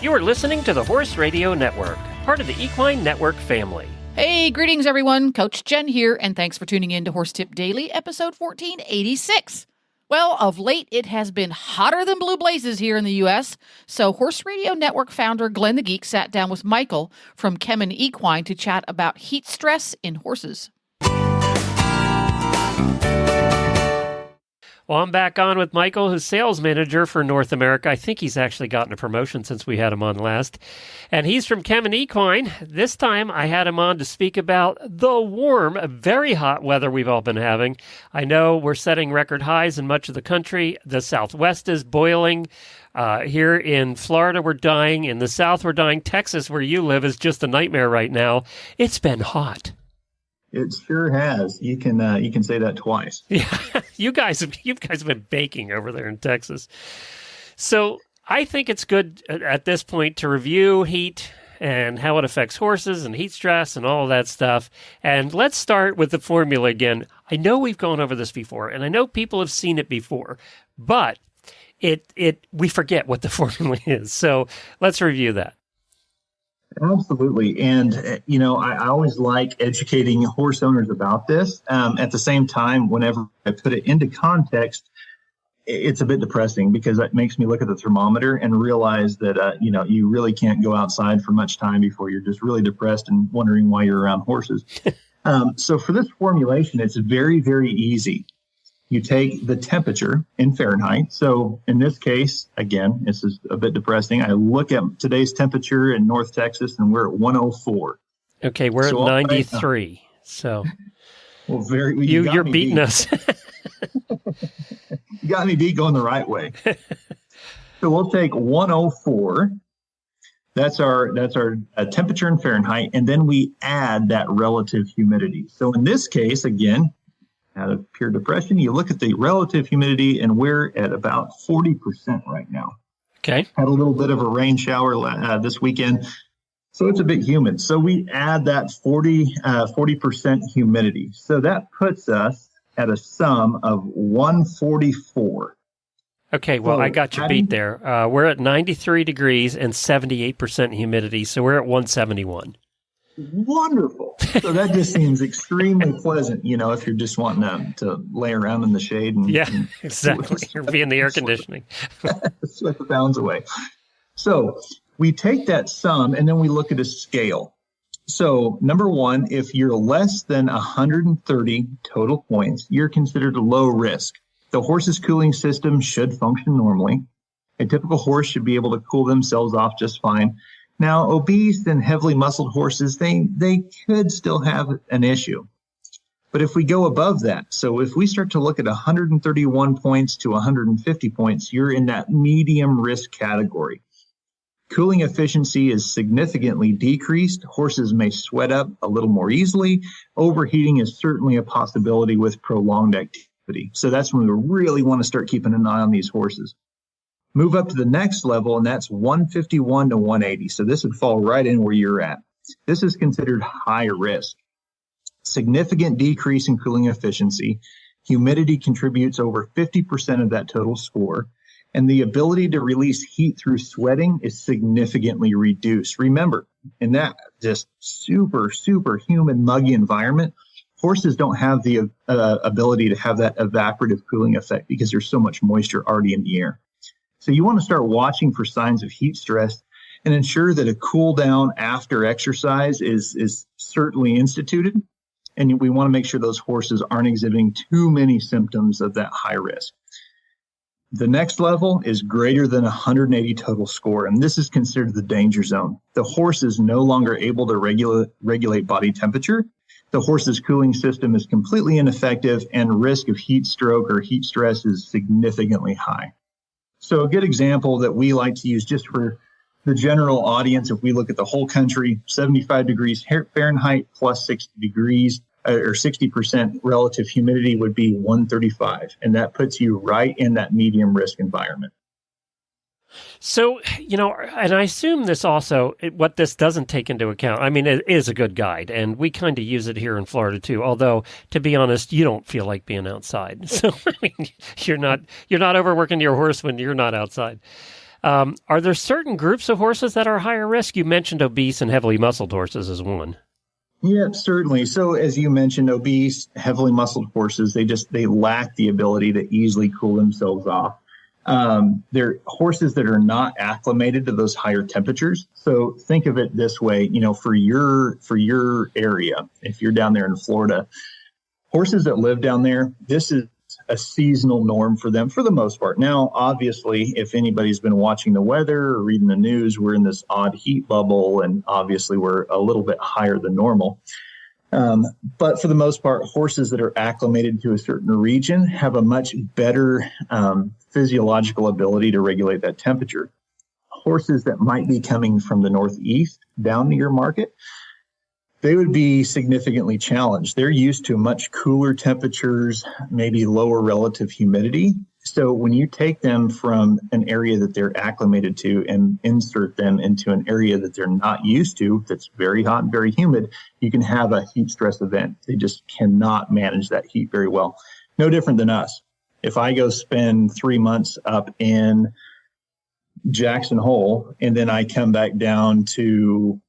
You are listening to the Horse Radio Network, part of the Equine Network family. Hey, greetings everyone. Coach Jen here, and thanks for tuning in to Horse Tip Daily, episode 1486. Well, of late, it has been hotter than blue blazes here in the U.S., so Horse Radio Network founder Glenn the Geek sat down with Michael from Kemin Equine to chat about heat stress in horses. Well, I'm back on with Michael, who's sales manager for North America. I think he's actually gotten a promotion since we had him on last. And he's from Kemin Equine. This time I had him on to speak about the warm, very hot weather we've all been having. I know we're setting record highs in much of the country. The Southwest is boiling. Here in Florida, we're dying. In the South, we're dying. Texas, where you live, is just a nightmare right now. It's been hot. It sure has. You can say that twice. Yeah, you guys have been baking over there in Texas. So I think it's good at this point to review heat and how it affects horses and heat stress and all of that stuff. And let's start with the formula again. I know we've gone over this before, and I know people have seen it before, but we forget what the formula is. So let's review that. Absolutely. And, I always like educating horse owners about this. At the same time, whenever I put it into context, it's a bit depressing because it makes me look at the thermometer and realize that, you really can't go outside for much time before you're just really depressed and wondering why you're around horses. So for this formulation, it's very, very easy. You take the temperature in Fahrenheit. So in this case, again, this is a bit depressing. I look at today's temperature in North Texas, and we're at 104. Okay, we're at 93. So well, you're beating us. You got me beat going the right way. So we'll take 104. That's our temperature in Fahrenheit, and then we add that relative humidity. So in this case, again, out of pure depression, you look at the relative humidity, and we're at about 40% right now. Okay. Had a little bit of a rain shower this weekend, so it's a bit humid. So we add that 40% humidity. So that puts us at a sum of 144. Okay, well, so I got you beat there. We're at 93 degrees and 78% humidity, so we're at 171. Wonderful. So that just seems extremely pleasant, if you're just wanting to lay around in the shade. And exactly. Or be in the air conditioning. Sweat the pounds away. So we take that sum and then we look at a scale. So number one, if you're less than 130 total points, you're considered low risk. The horse's cooling system should function normally. A typical horse should be able to cool themselves off just fine. Now, obese and heavily muscled horses, they could still have an issue. But if we go above that, so if we start to look at 131 points to 150 points, you're in that medium risk category. Cooling efficiency is significantly decreased. Horses may sweat up a little more easily. Overheating is certainly a possibility with prolonged activity. So that's when we really want to start keeping an eye on these horses. Move up to the next level, and that's 151 to 180. So this would fall right in where you're at. This is considered high risk. Significant decrease in cooling efficiency. Humidity contributes over 50% of that total score. And the ability to release heat through sweating is significantly reduced. Remember, in that just super, super humid, muggy environment, horses don't have the ability to have that evaporative cooling effect because there's so much moisture already in the air. So you want to start watching for signs of heat stress and ensure that a cool down after exercise is certainly instituted. And we want to make sure those horses aren't exhibiting too many symptoms of that high risk. The next level is greater than 180 total score, and this is considered the danger zone. The horse is no longer able to regulate body temperature. The horse's cooling system is completely ineffective, and risk of heat stroke or heat stress is significantly high. So a good example that we like to use just for the general audience, if we look at the whole country, 75 degrees Fahrenheit plus 60 degrees or 60% relative humidity would be 135. And that puts you right in that medium risk environment. So, and I assume this also, what this doesn't take into account, I mean, it is a good guide, and we kind of use it here in Florida too, although, to be honest, you don't feel like being outside. So, I mean, you're not overworking your horse when you're not outside. Are there certain groups of horses that are higher risk? You mentioned obese and heavily muscled horses as one. Yeah, certainly. So as you mentioned, obese, heavily muscled horses, they lack the ability to easily cool themselves off. They're horses that are not acclimated to those higher temperatures. So think of it this way, for your area, if you're down there in Florida, horses that live down there, this is a seasonal norm for them for the most part. Now, obviously, if anybody's been watching the weather or reading the news, we're in this odd heat bubble, and obviously we're a little bit higher than normal. But for the most part, horses that are acclimated to a certain region have a much better physiological ability to regulate that temperature. Horses that might be coming from the Northeast down to your market, they would be significantly challenged. They're used to much cooler temperatures, maybe lower relative humidity. So when you take them from an area that they're acclimated to and insert them into an area that they're not used to, that's very hot and very humid, you can have a heat stress event. They just cannot manage that heat very well. No different than us. If I go spend 3 months up in Jackson Hole and then I come back down to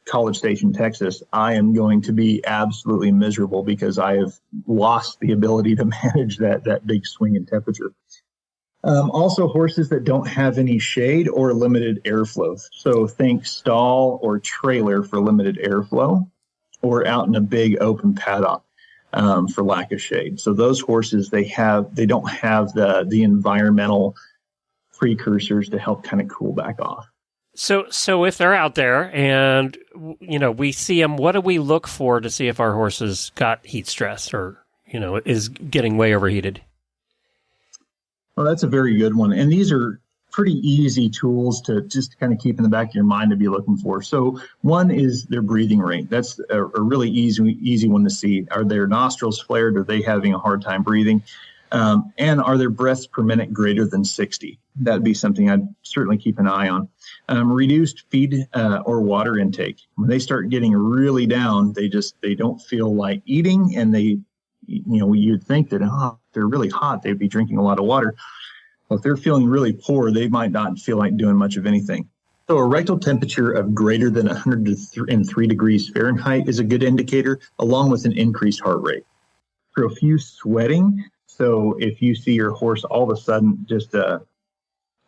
College Station, Texas, I am going to be absolutely miserable because I have lost the ability to manage that big swing in temperature. Also, horses that don't have any shade or limited airflow. So think stall or trailer for limited airflow, or out in a big open paddock for lack of shade. So those horses, they don't have the environmental precursors to help kind of cool back off. So if they're out there and, we see them, what do we look for to see if our horse has got heat stress or, is getting way overheated? Well, that's a very good one. And these are pretty easy tools to just kind of keep in the back of your mind to be looking for. So one is their breathing rate. That's a really easy one to see. Are their nostrils flared? Are they having a hard time breathing? And are their breaths per minute greater than 60? That'd be something I'd certainly keep an eye on. Reduced feed or water intake. When they start getting really down, they don't feel like eating, and you'd think that they're really hot, they'd be drinking a lot of water. Well, if they're feeling really poor, they might not feel like doing much of anything. So a rectal temperature of greater than 103 degrees Fahrenheit is a good indicator, along with an increased heart rate. Profuse sweating. So if you see your horse all of a sudden just a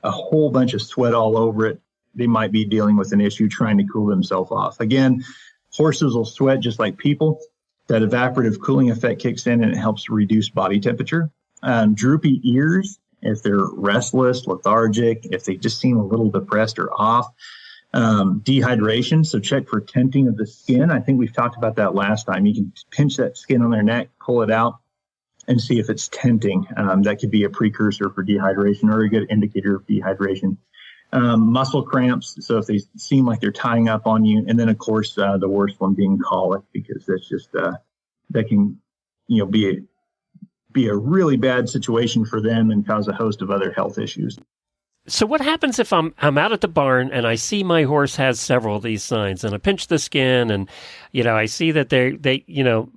whole bunch of sweat all over it, they might be dealing with an issue trying to cool themselves off. Again, horses will sweat just like people. That evaporative cooling effect kicks in and it helps reduce body temperature. Droopy ears, if they're restless, lethargic, if they just seem a little depressed or off. Dehydration, so check for tenting of the skin. I think we've talked about that last time. You can pinch that skin on their neck, pull it out, and see if it's tenting. That could be a precursor for dehydration or a good indicator of dehydration. Muscle cramps, so if they seem like they're tying up on you. And then, of course, the worst one being colic, because that's just that can be a really bad situation for them and cause a host of other health issues. So what happens if I'm out at the barn and I see my horse has several of these signs, and I pinch the skin and, I see that they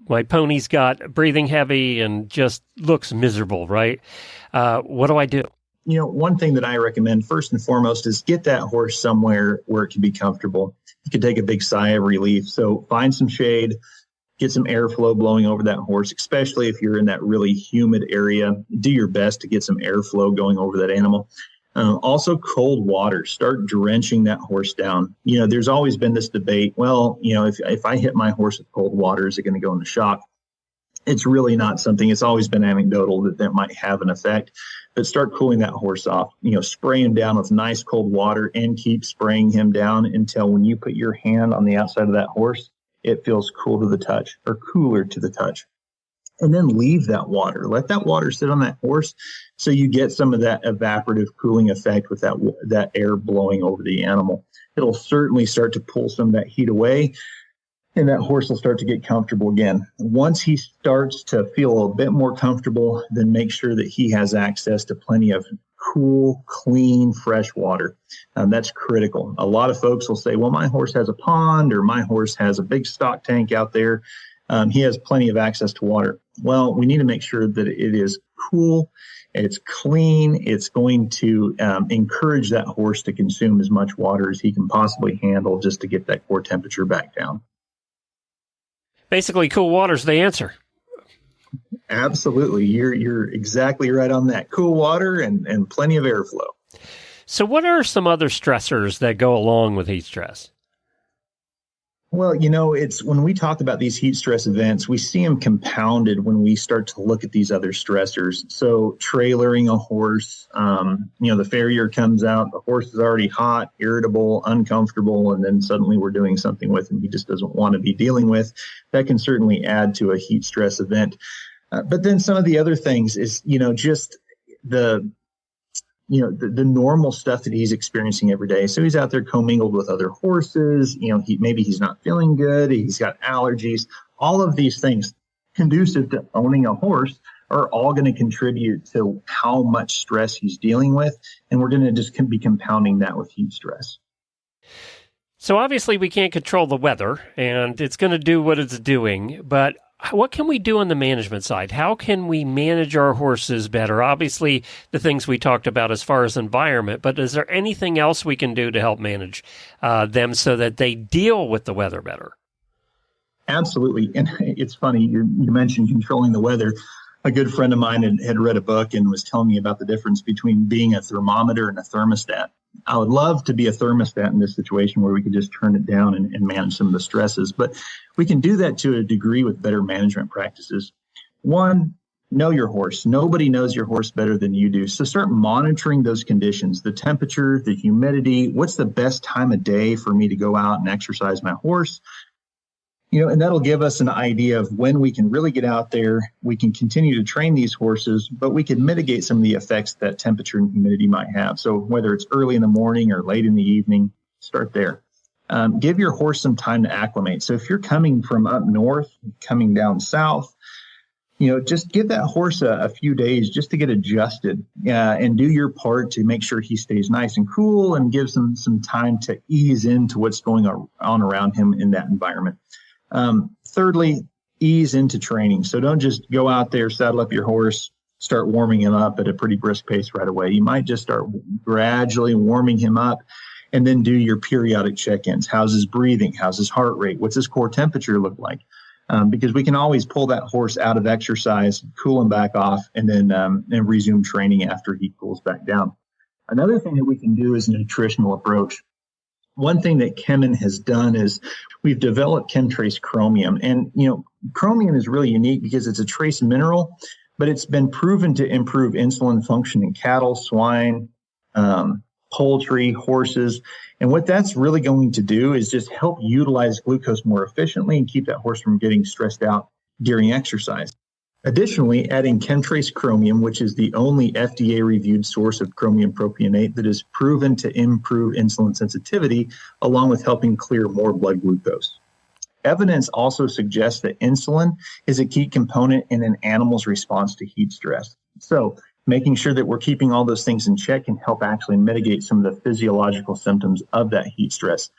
my pony's got breathing heavy and just looks miserable, right? What do I do? One thing that I recommend first and foremost is get that horse somewhere where it can be comfortable. You can take a big sigh of relief. So find some shade, get some airflow blowing over that horse, especially if you're in that really humid area. Do your best to get some airflow going over that animal. Also, cold water. Start drenching that horse down. There's always been this debate. Well, if I hit my horse with cold water, is it going to go into shock? It's really not something. It's always been anecdotal that might have an effect. But start cooling that horse off. Spray him down with nice cold water and keep spraying him down until when you put your hand on the outside of that horse, it feels cool to the touch or cooler to the touch. And then leave that water. Let that water sit on that horse so you get some of that evaporative cooling effect with that air blowing over the animal. It'll certainly start to pull some of that heat away, and that horse will start to get comfortable again. Once he starts to feel a bit more comfortable, then make sure that he has access to plenty of cool, clean, fresh water. That's critical. A lot of folks will say, well, my horse has a pond or my horse has a big stock tank out there. He has plenty of access to water. Well, we need to make sure that it is cool, it's clean, it's going to encourage that horse to consume as much water as he can possibly handle just to get that core temperature back down. Basically, cool water's the answer. Absolutely. You're exactly right on that. Cool water and plenty of airflow. So what are some other stressors that go along with heat stress? Well, it's when we talk about these heat stress events, we see them compounded when we start to look at these other stressors. So trailering a horse, the farrier comes out, the horse is already hot, irritable, uncomfortable, and then suddenly we're doing something with him he just doesn't want to be dealing with. That can certainly add to a heat stress event. But then some of the other things is, just the normal stuff that he's experiencing every day. So he's out there commingled with other horses. Maybe he's not feeling good. He's got allergies. All of these things conducive to owning a horse are all going to contribute to how much stress he's dealing with. And we're going to just be compounding that with heat stress. So obviously we can't control the weather and it's going to do what it's doing, but what can we do on the management side? How can we manage our horses better? Obviously, the things we talked about as far as environment, but is there anything else we can do to help manage them so that they deal with the weather better? Absolutely. And it's funny, you mentioned controlling the weather. A good friend of mine had read a book and was telling me about the difference between being a thermometer and a thermostat. I would love to be a thermostat in this situation where we could just turn it down and manage some of the stresses, but we can do that to a degree with better management practices. One, know your horse. Nobody knows your horse better than you do. So start monitoring those conditions, the temperature, the humidity, what's the best time of day for me to go out and exercise my horse. And that'll give us an idea of when we can really get out there. We can continue to train these horses, but we can mitigate some of the effects that temperature and humidity might have. So whether it's early in the morning or late in the evening, start there. Give your horse some time to acclimate. So if you're coming from up north, coming down south, just give that horse a few days just to get adjusted and do your part to make sure he stays nice and cool and give some time to ease into what's going on around him in that environment. Thirdly, ease into training. So don't just go out there, saddle up your horse, start warming him up at a pretty brisk pace right away. You might just start gradually warming him up and then do your periodic check-ins. How's his breathing? How's his heart rate? What's his core temperature look like? Because we can always pull that horse out of exercise, cool him back off, and then and resume training after he cools back down. Another thing that we can do is a nutritional approach. One thing that Kemin has done is we've developed chemtrace chromium. And, chromium is really unique because it's a trace mineral, but it's been proven to improve insulin function in cattle, swine, poultry, horses. And what that's really going to do is just help utilize glucose more efficiently and keep that horse from getting stressed out during exercise. Additionally, adding chemtrace chromium, which is the only FDA-reviewed source of chromium propionate that is proven to improve insulin sensitivity, along with helping clear more blood glucose. Evidence also suggests that insulin is a key component in an animal's response to heat stress. So making sure that we're keeping all those things in check can help actually mitigate some of the physiological symptoms of that heat stress.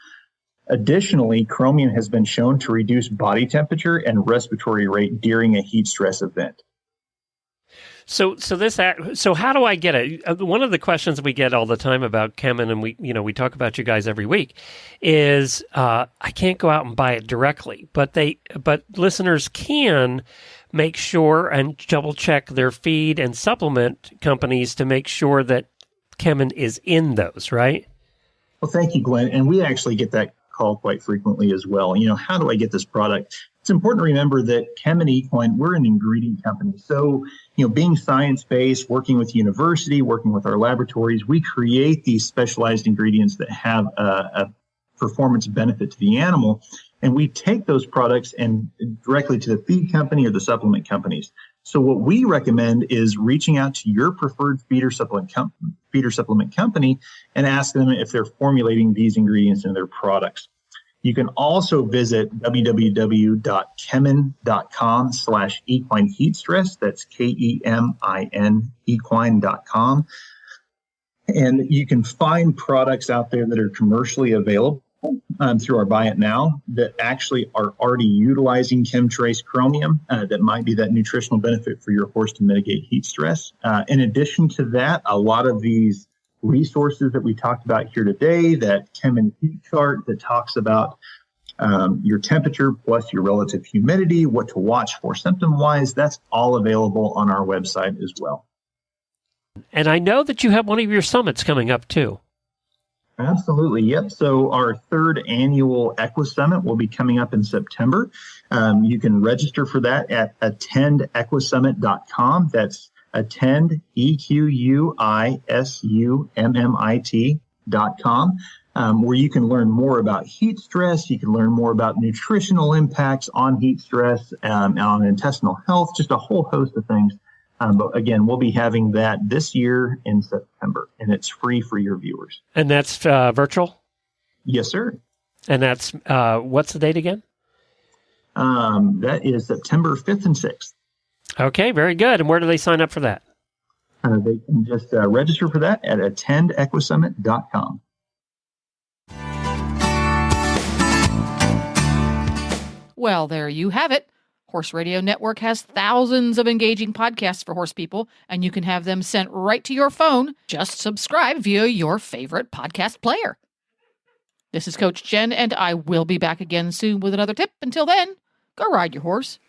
Additionally, chromium has been shown to reduce body temperature and respiratory rate during a heat stress event. So how do I get it? One of the questions we get all the time about Kemin, and we talk about you guys every week, is I can't go out and buy it directly, but listeners can make sure and double check their feed and supplement companies to make sure that Kemin is in those, right? Well, thank you, Glenn. And we actually get that call quite frequently as well. How do I get this product? It's important to remember that Kemin Equine, we're an ingredient company. So, being science-based, working with university, working with our laboratories, we create these specialized ingredients that have a performance benefit to the animal. And we take those products and directly to the feed company or the supplement companies. So what we recommend is reaching out to your preferred feeder supplement company and ask them if they're formulating these ingredients in their products. You can also visit www.kemin.com/equine heat stress. That's KEMIN, equine.com. And you can find products out there that are commercially available through our Buy It Now that actually are already utilizing Chemtrace Chromium that might be that nutritional benefit for your horse to mitigate heat stress. In addition to that, a lot of these resources that we talked about here today, that Kemin heat chart that talks about your temperature plus your relative humidity, what to watch for symptom-wise, that's all available on our website as well. And I know that you have one of your summits coming up too. Absolutely. Yep. So our third annual Equi Summit will be coming up in September. You can register for that at attendequisummit.com. That's attend, EQUISUMMIT.com, where you can learn more about heat stress. You can learn more about nutritional impacts on heat stress, on intestinal health, just a whole host of things. But again, we'll be having that this year in September, and it's free for your viewers. And that's virtual? Yes, sir. And that's, what's the date again? That is September 5th and 6th. Okay, very good. And where do they sign up for that? They can just register for that at attendequisummit.com. Well, there you have it. Horse Radio Network has thousands of engaging podcasts for horse people, and you can have them sent right to your phone. Just subscribe via your favorite podcast player. This is Coach Jen, and I will be back again soon with another tip. Until then, go ride your horse.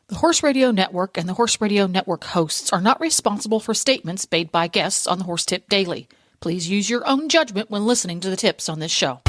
The Horse Radio Network and the Horse Radio Network hosts are not responsible for statements made by guests on the Horse Tip Daily. Please use your own judgment when listening to the tips on this show.